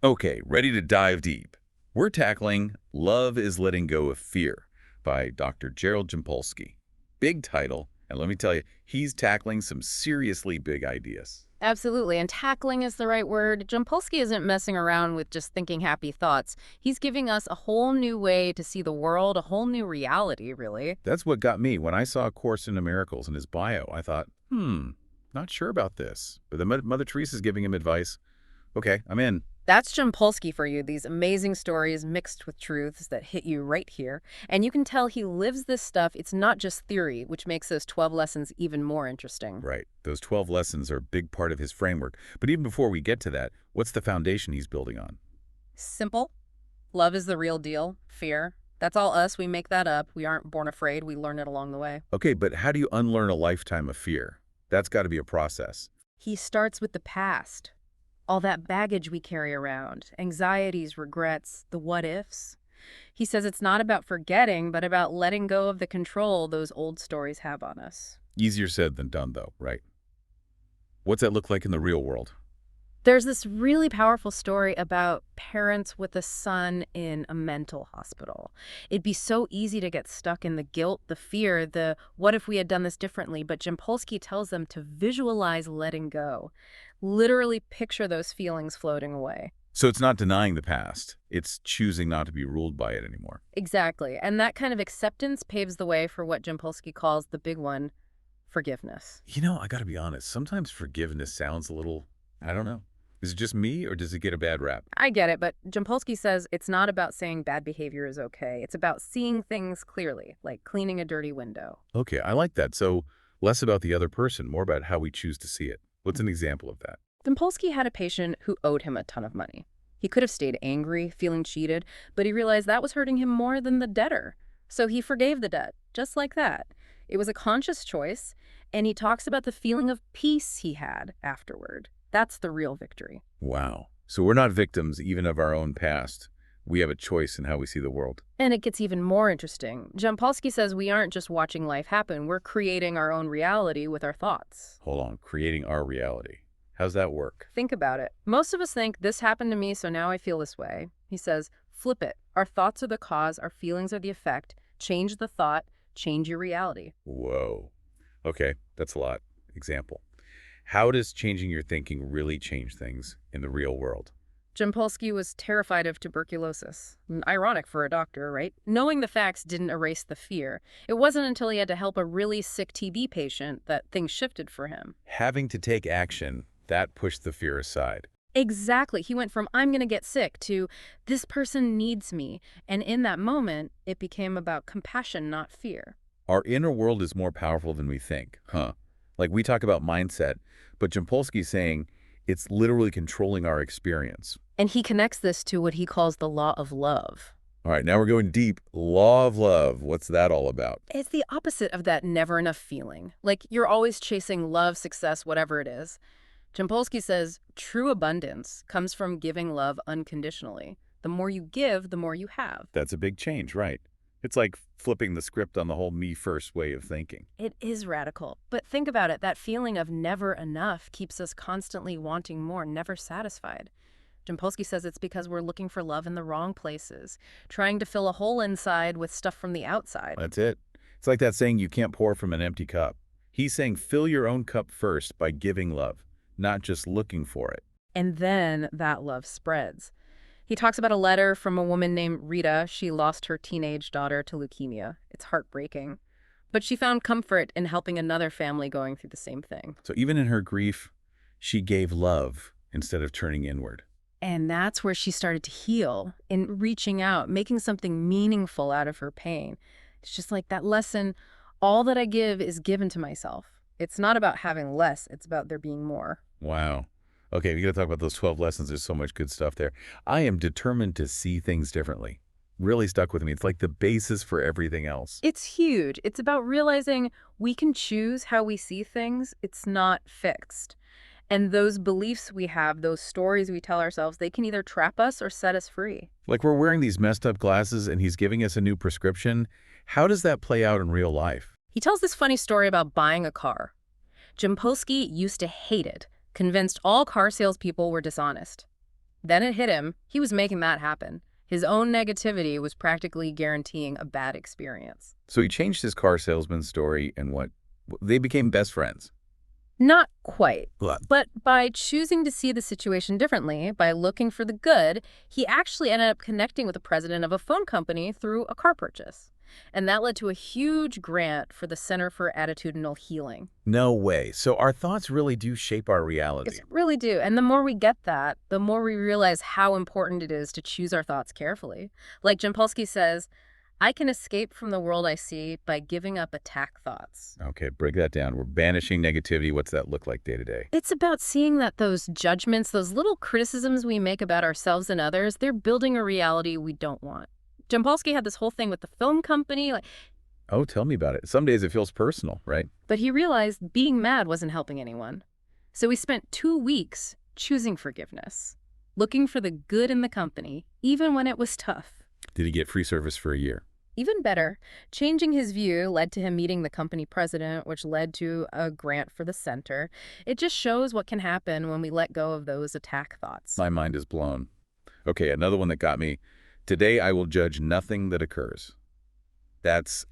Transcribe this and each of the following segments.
Okay, ready to dive deep. We're tackling Love is Letting Go of Fear by Dr. Gerald Jampolsky. Big title, and let me tell you, he's tackling some seriously big ideas. Absolutely, and tackling is the right word. Jampolsky isn't messing around with just thinking happy thoughts. He's giving us a whole new way to see the world, a whole new reality, really. That's what got me. When I saw A Course in Miracles in his bio, I thought, not sure about this. But then Mother Teresa's giving him advice. Okay, I'm in. That's Jampolsky for you, these amazing stories mixed with truths that hit you right here. And you can tell he lives this stuff. It's not just theory, which makes those 12 lessons even more interesting. Right. Those 12 lessons are a big part of his framework. But even before we get to that, what's the foundation he's building on? Simple. Love is the real deal. Fear. That's all us. We make that up. We aren't born afraid. We learn it along the way. Okay, but how do you unlearn a lifetime of fear? That's got to be a process. He starts with the past. All that baggage we carry around, anxieties, regrets, the what ifs. He says it's not about forgetting, but about letting go of the control those old stories have on us. Easier said than done, though, right? What's that look like in the real world? There's this really powerful story about parents with a son in a mental hospital. It'd be so easy to get stuck in the guilt, the fear, the what if we had done this differently, but Jampolsky tells them to visualize letting go. Literally picture those feelings floating away. So it's not denying the past. It's choosing not to be ruled by it anymore. Exactly. And that kind of acceptance paves the way for what Jampolsky calls the big one, forgiveness. I got to be honest. Sometimes forgiveness sounds a little, I don't know. Is it just me or does it get a bad rap? I get it, but Jampolsky says it's not about saying bad behavior is okay. It's about seeing things clearly, like cleaning a dirty window. Okay, I like that. So less about the other person, more about how we choose to see it. What's an example of that? Jampolsky had a patient who owed him a ton of money. He could have stayed angry, feeling cheated, but he realized that was hurting him more than the debtor. So he forgave the debt, just like that. It was a conscious choice, and he talks about the feeling of peace he had afterward. That's the real victory. Wow. So we're not victims even of our own past. We have a choice in how we see the world. And it gets even more interesting. Jampolsky says we aren't just watching life happen, we're creating our own reality with our thoughts. Hold on, creating our reality. How's that work? Think about it. Most of us think, this happened to me, so now I feel this way. He says, flip it. Our thoughts are the cause, our feelings are the effect. Change the thought, change your reality. Whoa. Okay, that's a lot. Example. How does changing your thinking really change things in the real world? Jampolsky was terrified of tuberculosis. Ironic for a doctor, right? Knowing the facts didn't erase the fear. It wasn't until he had to help a really sick TB patient that things shifted for him. Having to take action, that pushed the fear aside. Exactly. He went from, I'm going to get sick, to, this person needs me. And in that moment, it became about compassion, not fear. Our inner world is more powerful than we think, huh? Like we talk about mindset, but Jampolsky's saying it's literally controlling our experience. And he connects this to what he calls the law of love. All right, now we're going deep. Law of love. What's that all about? It's the opposite of that never enough feeling. Like you're always chasing love, success, whatever it is. Jampolsky says true abundance comes from giving love unconditionally. The more you give, the more you have. That's a big change, right? It's like flipping the script on the whole me first way of thinking. It is radical. But think about it. That feeling of never enough keeps us constantly wanting more, never satisfied. Jampolsky says it's because we're looking for love in the wrong places, trying to fill a hole inside with stuff from the outside. That's it. It's like that saying you can't pour from an empty cup. He's saying fill your own cup first by giving love, not just looking for it. And then that love spreads. He talks about a letter from a woman named Rita. She lost her teenage daughter to leukemia. It's heartbreaking. But she found comfort in helping another family going through the same thing. So even in her grief, she gave love instead of turning inward. And that's where she started to heal, in reaching out, making something meaningful out of her pain. It's just like that lesson, all that I give is given to myself. It's not about having less, it's about there being more. Wow. Okay, we got to talk about those 12 lessons. There's so much good stuff there. I am determined to see things differently. Really stuck with me. It's like the basis for everything else. It's huge. It's about realizing we can choose how we see things. It's not fixed. And those beliefs we have, those stories we tell ourselves, they can either trap us or set us free. Like we're wearing these messed up glasses and he's giving us a new prescription. How does that play out in real life? He tells this funny story about buying a car. Jampolsky used to hate it, convinced all car salespeople were dishonest. Then it hit him. He was making that happen. His own negativity was practically guaranteeing a bad experience. So he changed his car salesman story and what? They became best friends. Not quite. What? But by choosing to see the situation differently, by looking for the good, he actually ended up connecting with the president of a phone company through a car purchase. And that led to a huge grant for the Center for Attitudinal Healing. No way. So our thoughts really do shape our reality. It's really do. And the more we get that, the more we realize how important it is to choose our thoughts carefully. Like Jampolsky says, I can escape from the world I see by giving up attack thoughts. Okay, break that down. We're banishing negativity. What's that look like day to day? It's about seeing that those judgments, those little criticisms we make about ourselves and others, they're building a reality we don't want. Jampolsky had this whole thing with the film company, Oh, tell me about it. Some days it feels personal, right? but he realized being mad wasn't helping anyone. So he spent 2 weeks choosing forgiveness, looking for the good in the company, even when it was tough. Did he get free service for a year? Even better, changing his view led to him meeting the company president, which led to a grant for the center. It just shows what can happen when we let go of those attack thoughts. My mind is blown. Okay, another one that got me. Today I will judge nothing that occurs. That's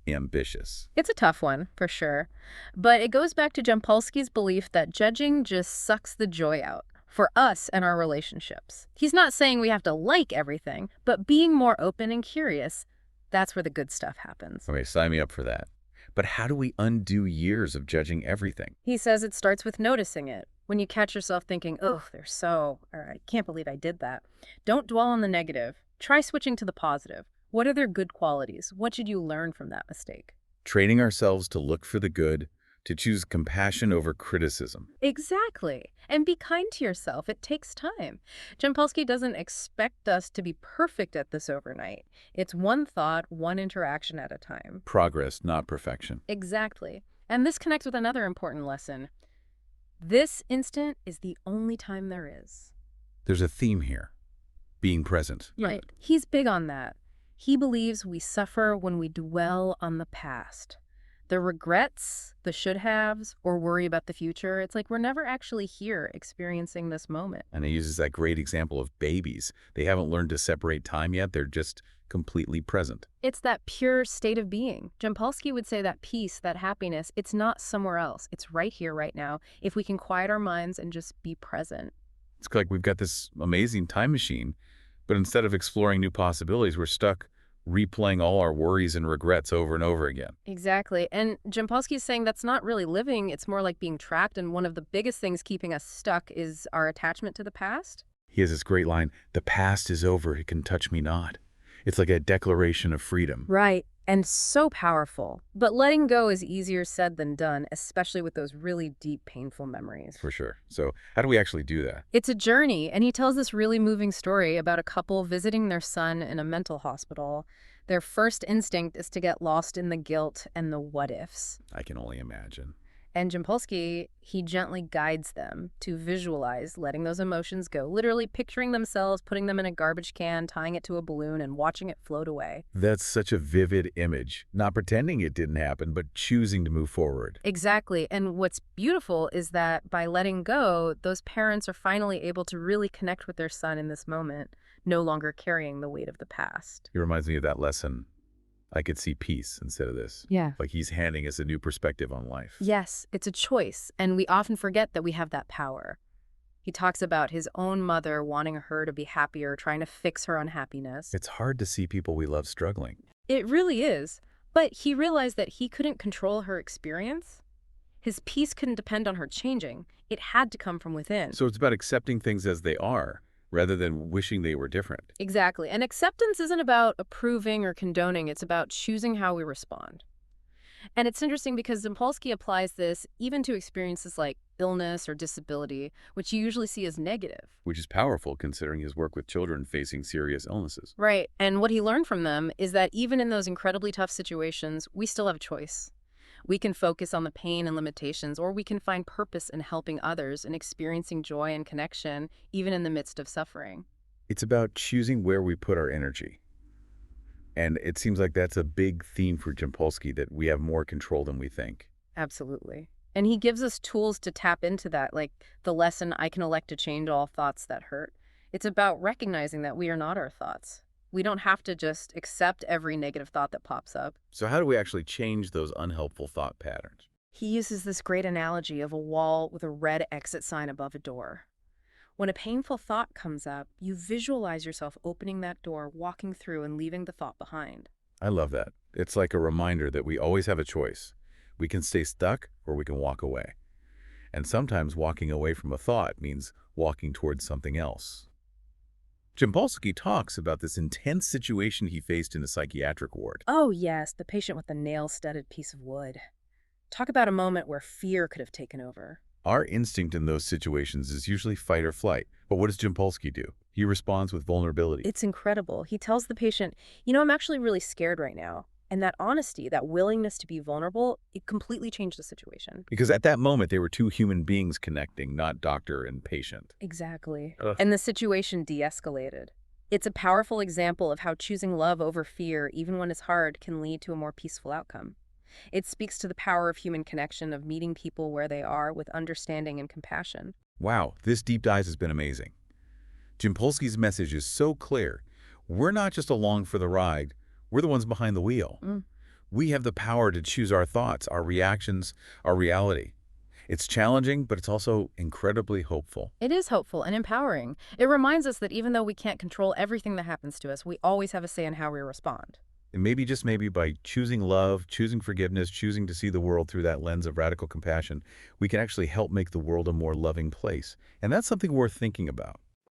ambitious. It's a tough one, for sure. But it goes back to Jampolsky's belief that judging just sucks the joy out for us and our relationships. He's not saying we have to like everything, but being more open and curious, that's where the good stuff happens. Okay, sign me up for that. But how do we undo years of judging everything? He says it starts with noticing it. When you catch yourself thinking, oh, or I can't believe I did that. Don't dwell on the negative. Try switching to the positive. What are their good qualities? What should you learn from that mistake? Training ourselves to look for the good, to choose compassion over criticism. Exactly. And be kind to yourself. It takes time. Jampolsky doesn't expect us to be perfect at this overnight. It's one thought, one interaction at a time. Progress, not perfection. Exactly. And this connects with another important lesson. This instant is the only time there is. There's a theme here. Being present. Right. He's big on that. He believes we suffer when we dwell on the past. The regrets, the should-haves, or worry about the future, it's like we're never actually here experiencing this moment. And he uses that great example of babies. They haven't learned to separate time yet. They're just completely present. It's that pure state of being. Jampolsky would say that peace, that happiness, it's not somewhere else. It's right here, right now, if we can quiet our minds and just be present. It's like we've got this amazing time machine, but instead of exploring new possibilities, we're stuck replaying all our worries and regrets over and over again. Exactly. And Jampolsky is saying that's not really living. It's more like being trapped. And one of the biggest things keeping us stuck is our attachment to the past. He has this great line, "The past is over, it can touch me not." It's like a declaration of freedom. Right. And so powerful. But letting go is easier said than done, especially with those really deep, painful memories. For sure. So how do we actually do that? It's a journey, and he tells this really moving story about a couple visiting their son in a mental hospital. Their first instinct is to get lost in the guilt and the what-ifs. I can only imagine. And Jampolsky, he gently guides them to visualize letting those emotions go, literally picturing themselves, putting them in a garbage can, tying it to a balloon, and watching it float away. That's such a vivid image. Not pretending it didn't happen, but choosing to move forward. Exactly. And what's beautiful is that by letting go, those parents are finally able to really connect with their son in this moment, no longer carrying the weight of the past. It reminds me of that lesson. I could see peace instead of this. Yeah. Like he's handing us a new perspective on life. Yes, it's a choice, and we often forget that we have that power. He talks about his own mother wanting her to be happier, trying to fix her unhappiness. It's hard to see people we love struggling. It really is. But he realized that he couldn't control her experience. His peace couldn't depend on her changing. It had to come from within. So it's about accepting things as they are, rather than wishing they were different. Exactly. And acceptance isn't about approving or condoning. It's about choosing how we respond. And it's interesting because Jampolsky applies this even to experiences like illness or disability, which you usually see as negative. Which is powerful considering his work with children facing serious illnesses. Right. And what he learned from them is that even in those incredibly tough situations, we still have a choice. We can focus on the pain and limitations, or we can find purpose in helping others and experiencing joy and connection, even in the midst of suffering. It's about choosing where we put our energy. And it seems like that's a big theme for Jampolsky, that we have more control than we think. Absolutely. And he gives us tools to tap into that, like the lesson, I can elect to change all thoughts that hurt. It's about recognizing that we are not our thoughts. We don't have to just accept every negative thought that pops up. So how do we actually change those unhelpful thought patterns? He uses this great analogy of a wall with a red exit sign above a door. When a painful thought comes up, you visualize yourself opening that door, walking through, and leaving the thought behind. I love that. It's like a reminder that we always have a choice. We can stay stuck or we can walk away. And sometimes walking away from a thought means walking towards something else. Jampolsky talks about this intense situation he faced in a psychiatric ward. Oh, yes, the patient with the nail-studded piece of wood. Talk about a moment where fear could have taken over. Our instinct in those situations is usually fight or flight. But what does Jampolsky do? He responds with vulnerability. It's incredible. He tells the patient, I'm actually really scared right now. And that honesty, that willingness to be vulnerable, it completely changed the situation. Because at that moment, they were two human beings connecting, not doctor and patient. Exactly. Ugh. And the situation de-escalated. It's a powerful example of how choosing love over fear, even when it's hard, can lead to a more peaceful outcome. It speaks to the power of human connection, of meeting people where they are with understanding and compassion. Wow, this deep dive has been amazing. Jampolsky's message is so clear. We're not just along for the ride, we're the ones behind the wheel. We have the power to choose our thoughts, our reactions, our reality. It's challenging, but it's also incredibly hopeful. It is hopeful and empowering. It reminds us that even though we can't control everything that happens to us, we always have a say in how we respond. And maybe, just maybe, by choosing love, choosing forgiveness, choosing to see the world through that lens of radical compassion, we can actually help make the world a more loving place. And that's something worth thinking about.